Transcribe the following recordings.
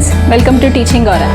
students, welcome to Teaching Aura.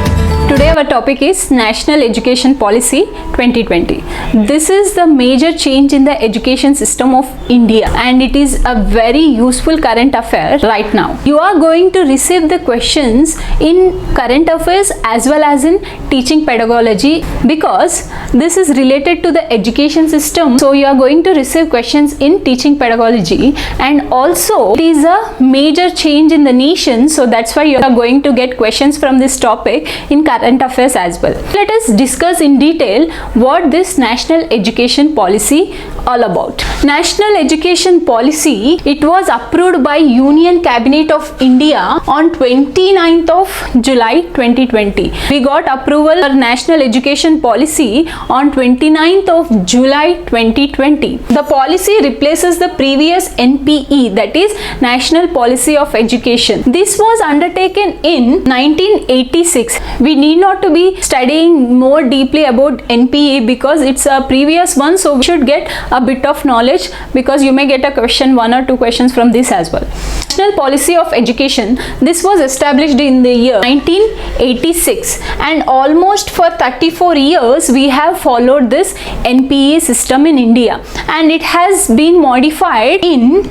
Today our topic is National Education Policy 2020. This is the major change in the education system of India and it is a very useful current affair right now. You are going to receive the questions in current affairs as well as in teaching pedagogy because this is related to the education system. So you are going to receive questions in teaching pedagogy and also it is a major change in the nation, so that's why you are going to get questions from this topic in current affairs as well. Let us discuss in detail what this National Education Policy all about. National Education Policy, it was approved by Union Cabinet of India on 29th of July 2020. We got approval for National Education Policy on 29th of July 2020. The policy replaces the previous NPE, that is National Policy of Education. This was undertaken in 1986. We need not to be studying more deeply about NPE because it's a previous one, so we should get a bit of knowledge because you may get a question, one or two questions from this as well. National Policy of Education, this was established in the year 1986 and almost for 34 years we have followed this NPE system in India and it has been modified in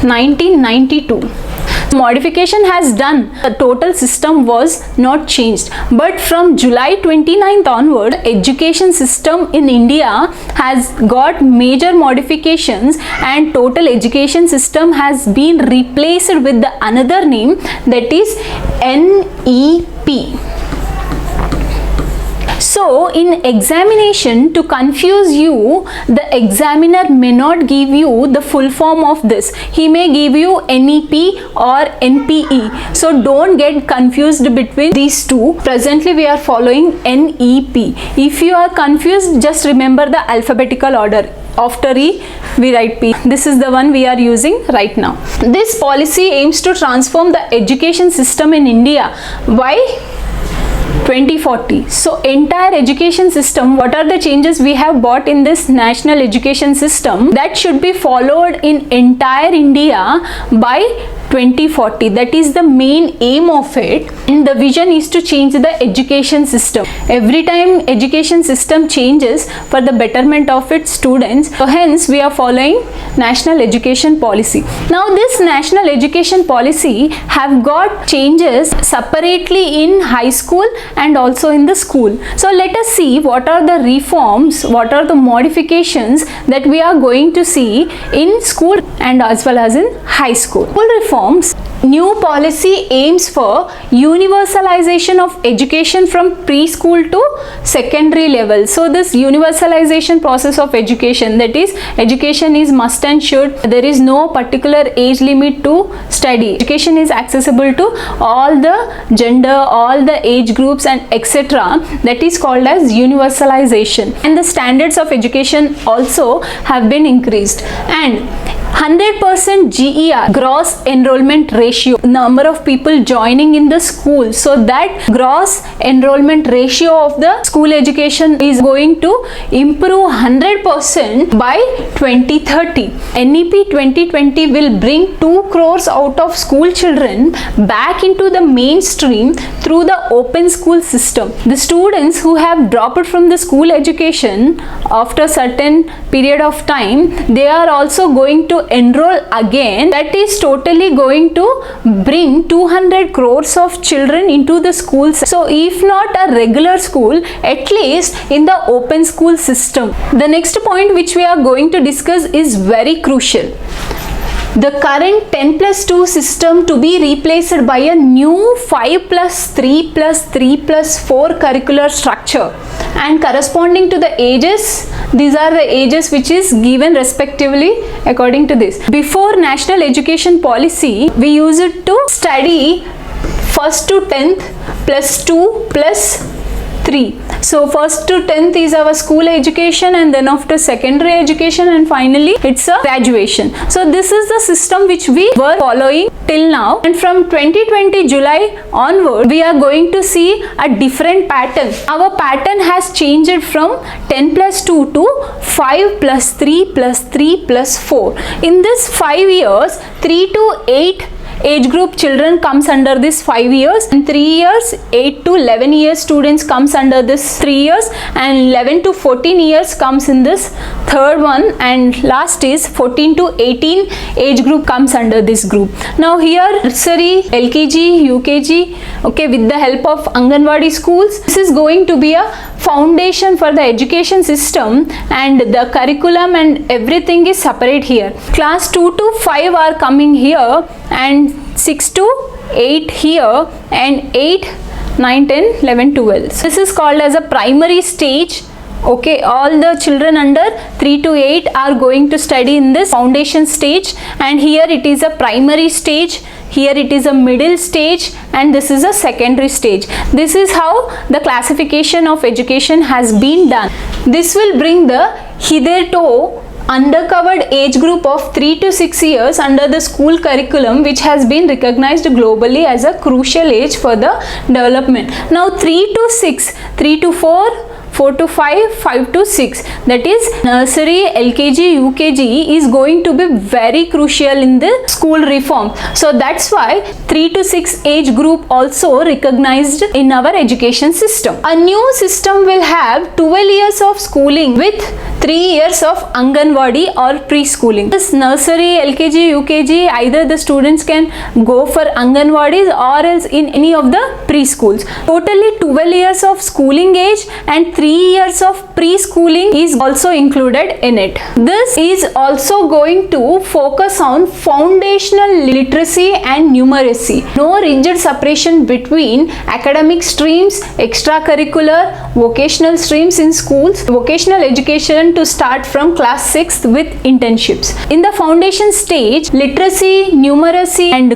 1992. Modification has done, the total system was not changed, but from July 29th onward, education system in India has got major modifications and total education system has been replaced with the another name, that is NEP. So in examination, to confuse you, the examiner may not give you the full form of this. He may give you NEP or NPE. So don't get confused between these two. Presently we are following NEP. If you are confused, just remember the alphabetical order. After E, we write P. This is the one we are using right now. This policy aims to transform the education system in India by 2040. So entire education system, what are the changes we have brought in this national education system that should be followed in entire India by 2040. That is the main aim of it, and the vision is to change the education system. Every time education system changes for the betterment of its students, so hence we are following National Education Policy. Now this National Education Policy have got changes separately in high school and also in the school. So let us see what are the reforms, what are the modifications that we are going to see in school and as well as in high school. School reforms. New policy aims for universalization of education from preschool to secondary level. So this universalization process of education, that is education is must and should. There is no particular age limit to study. Education is accessible to all the gender, all the age groups and etc. That is called as universalization. And the standards of education also have been increased. And 100% GER, gross enrollment ratio, number of people joining in the school, so that gross enrollment ratio of the school education is going to improve 100% by 2030. NEP 2020 will bring 2 crores out of school children back into the mainstream through the open school system. The students who have dropped from the school education after certain period of time, they are also going to enroll again. That is totally going to bring 200 crores of children into the schools. So if not a regular school, at least in the open school system. The next point which we are going to discuss is very crucial. The current 10+2 system to be replaced by a new 5+3+3+4 curricular structure, and corresponding to the ages, these are the ages which is given respectively according to this. Before National Education Policy, we used it to study 1st to 10th +2 +3. So 1st to 10th is our school education and then after secondary education and finally it's a graduation. So this is the system which we were following till now, and from 2020 July onward we are going to see a different pattern. Our pattern has changed from 10+2 to 5+3+3+4. In this 5 years, 3 to 8 age group children comes under this 5 years, and 3 years 8 to 11 years students comes under this 3 years, and 11 to 14 years comes in this third one, and last is 14 to 18 age group comes under this group. Now here nursery, LKG, UKG, okay, with the help of Anganwadi schools, this is going to be a foundation for the education system, and the curriculum and everything is separate here. Class 2 to 5 are coming here, and 6 to 8 here, and 8, 9, 10, 11, 12. So this is called as a primary stage. Okay, all the children under 3 to 8 are going to study in this foundation stage, and here it is a primary stage, here it is a middle stage, and this is a secondary stage. This is how the classification of education has been done. This will bring the hitherto undercovered age group of 3 to 6 years under the school curriculum, which has been recognized globally as a crucial age for the development. Now 3 to 6, 3 to 4, 4 to 5, 5 to 6, that is nursery, LKG, UKG is going to be very crucial in the school reform. So that's why 3 to 6 age group also recognized in our education system. A new system will have 12 years of schooling with 3 years of Anganwadi or preschooling. This nursery, LKG, UKG, either the students can go for Anganwadis or else in any of the preschools. Totally 12 years of schooling age and 3 years of preschooling is also included in it. This is also going to focus on foundational literacy and numeracy. No rigid separation between academic streams, extracurricular, vocational streams in schools. Vocational education to start from class 6th with internships. In the foundation stage, literacy, numeracy and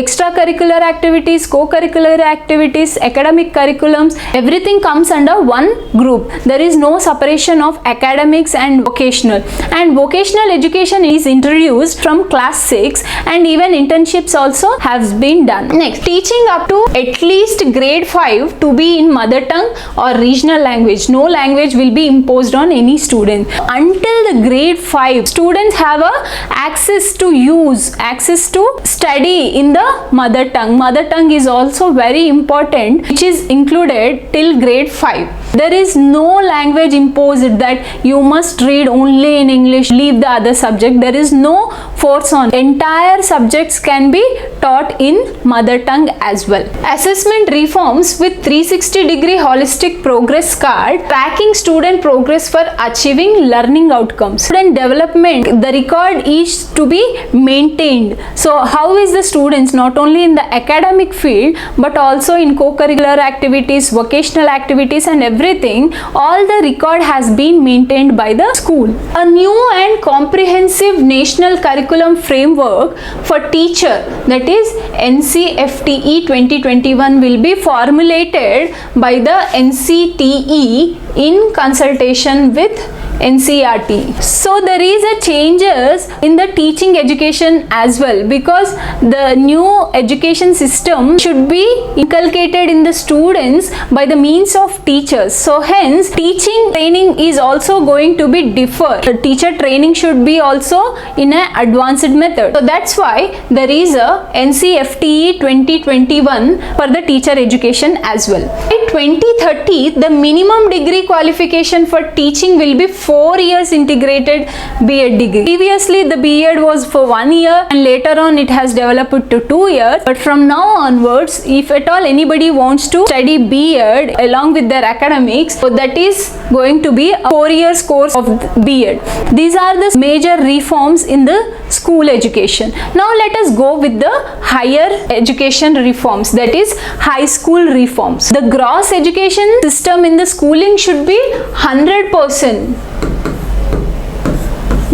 extracurricular activities, co-curricular activities, academic curriculums, everything comes under one group. There is no separation of academics and vocational. And vocational education is introduced from class 6, and even internships also has been done. Next, teaching up to at least grade 5 to be in mother tongue or regional language. No language will be imposed on any student. Until the grade 5, students have access to study in the mother tongue. Mother tongue is also very important, which is included till grade 5. There is no language imposed that you must read only in English, leave the other subject. There is no force on. Entire subjects can be taught in mother tongue as well. Assessment reforms with 360-degree holistic progress card, tracking student progress for achieving learning outcomes. Student development, the record is to be maintained. So how is the students not only in the academic field but also in co-curricular activities, vocational activities and everything, all the record has been maintained by the school. A new and comprehensive national curriculum framework for teacher, that is NCFTE 2021, will be formulated by the NCTE in consultation with NCERT. So there is a changes in the teaching education as well, because the new education system should be inculcated in the students by the means of teachers. So hence teaching training is also going to be different. The teacher training should be also in an advanced method. So that's why there is a NCFTE 2021 for the teacher education as well. By 2030, the minimum degree qualification for teaching will be 4 years integrated B.Ed degree. Previously the B.Ed was for 1 year and later on it has developed to 2 years. But from now onwards, if at all anybody wants to study B.Ed along with their academics, so that is going to be a 4 years course of B.Ed. These are the major reforms in the school education. Now let us go with the higher education reforms, that is high school reforms. The gross education system in the schooling should be 100%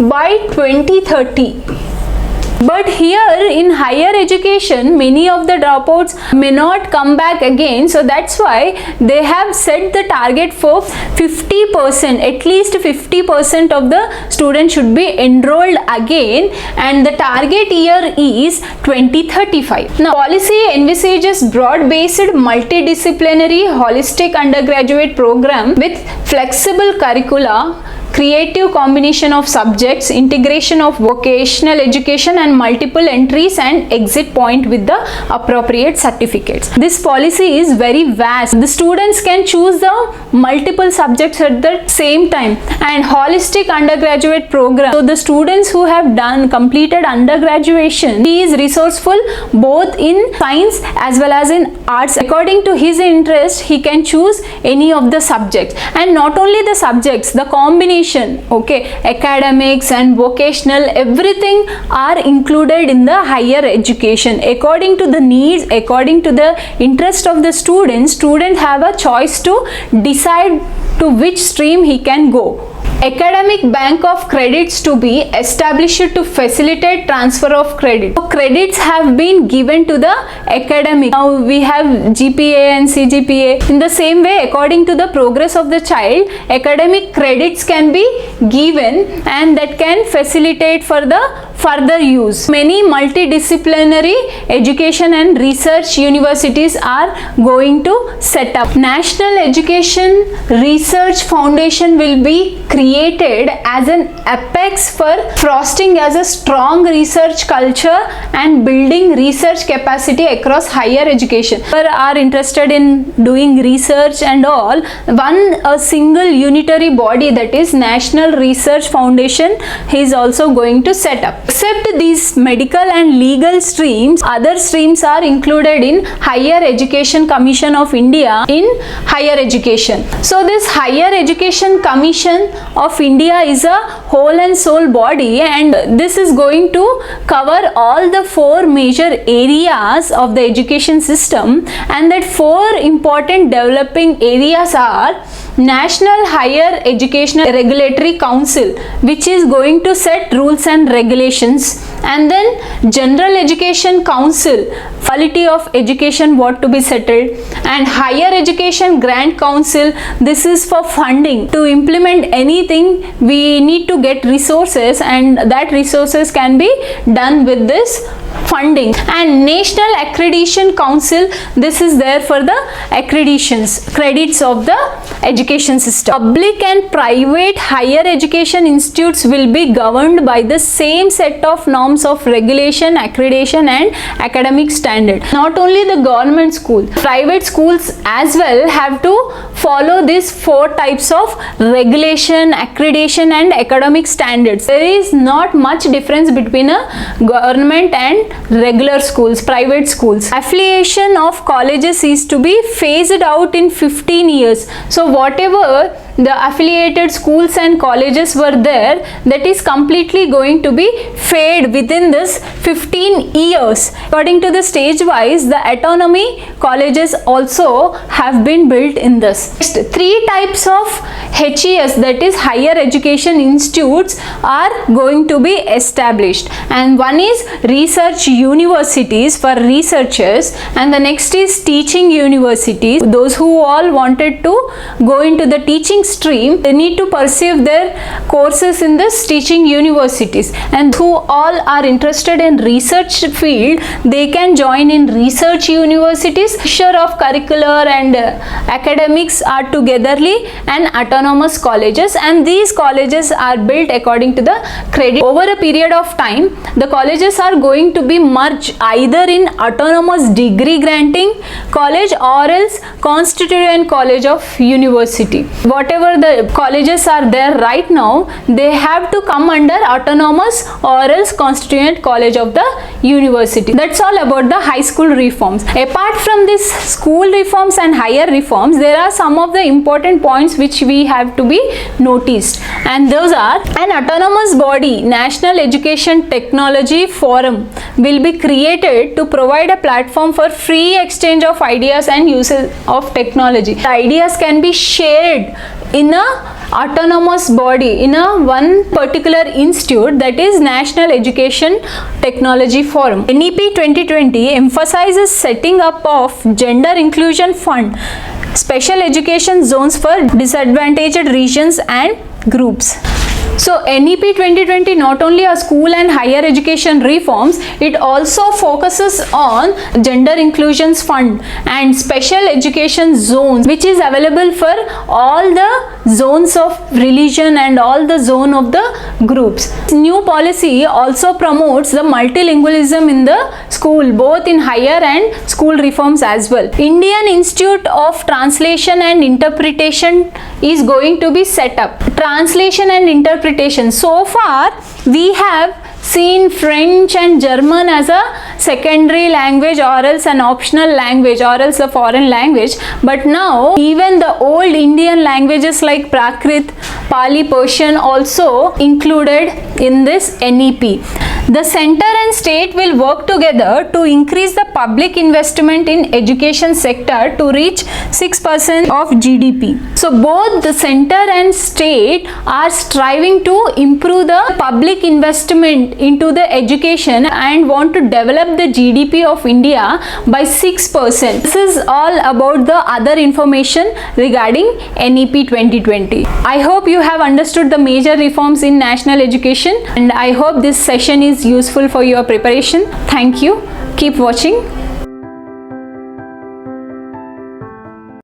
by 2030. But here in higher education, many of the dropouts may not come back again. So that's why they have set the target for 50%. At least 50% of the students should be enrolled again, and the target year is 2035. Now, policy envisages broad-based, multidisciplinary, holistic undergraduate program with flexible curricula, creative combination of subjects, integration of vocational education and multiple entries and exit point with the appropriate certificates. This policy is very vast. The students can choose the multiple subjects at the same time, and holistic undergraduate program. So the students who have completed undergraduation, he is resourceful both in science as well as in arts. According to his interest, he can choose any of the subjects, and not only the subjects, the combination, okay, academics and vocational, everything are included in the higher education. According to the needs, according to the interest of the students have a choice to decide to which stream he can go. Academic bank of credits to be established to facilitate transfer of credit. So credits have been given to the academic. Now we have GPA and CGPA. In the same way, according to the progress of the child, academic credits can be given, and that can facilitate for the further use. Many multidisciplinary education and research universities are going to set up. National Education Research Foundation will be created as an apex for fostering as a strong research culture and building research capacity across higher education. Who are interested in doing research and all, a single unitary body, that is National Research Foundation, is also going to set up. Except these medical and legal streams, other streams are included in Higher Education Commission of India in higher education. So this Higher Education Commission of India is a whole and soul body, and this is going to cover all the 4 major areas of the education system, and that 4 important developing areas are National Higher Education Regulatory Council, which is going to set rules and regulations, and then General Education Council, quality of education what to be settled, and Higher Education Grant Council, this is for funding. To implement anything we need to get resources, and that resources can be done with this funding. And National Accreditation Council, this is there for the accreditations, credits of the education system. Public and private higher education institutes will be governed by the same set of norms of regulation, accreditation and academic standard. Not only the government school, private schools as well have to follow these 4 types of regulation, accreditation and academic standards. There is not much difference between a government and regular schools, private schools. Affiliation of colleges is to be phased out in 15 years. So whatever the affiliated schools and colleges were there, that is completely going to be fade within this 15 years. According to the stage wise, the autonomy colleges also have been built in this. Next, 3 types of HES, that is higher education institutes, are going to be established, and one is research universities for researchers, and the next is teaching universities. Those who all wanted to go into the teaching stream, they need to pursue their courses in this teaching universities, and who all are interested in research field, they can join in research universities. Mixture of curricular and academics are togetherly and autonomous colleges, and these colleges are built according to the credit. Over a period of time, the colleges are going to be merged either in autonomous degree granting college or else constituent college of university. Whatever the colleges are there right now, they have to come under autonomous or else constituent college of the university. That's all about the high school reforms. Apart from this school reforms and higher reforms, there are some of the important points which we have to be noticed, and those are: an autonomous body, National Education Technology Forum, will be created to provide a platform for free exchange of ideas and usage of technology. The ideas can be shared in a autonomous body, in a one particular institute, that is National Education Technology Forum. NEP 2020 emphasizes setting up of Gender Inclusion Fund, special education zones for disadvantaged regions and groups. So NEP 2020 not only are school and higher education reforms, it also focuses on gender inclusions fund and special education zones, which is available for all the zones of religion and all the zone of the groups. New policy also promotes the multilingualism in the school, both in higher and school reforms as well. Indian Institute of Translation and Interpretation is going to be set up. Translation and interpretation. So far we have seen French and German as a secondary language or else an optional language or else a foreign language, but now even the old Indian languages like Prakrit, Pali, Persian also included in this NEP. The center and state will work together to increase the public investment in education sector to reach 6% of GDP. So both the center and state are striving to improve the public investment into the education and want to develop the GDP of India by 6%. This is all about the other information regarding NEP 2020. I hope you have understood the major reforms in national education, and I hope this session is useful for your preparation. Thank you. Keep watching.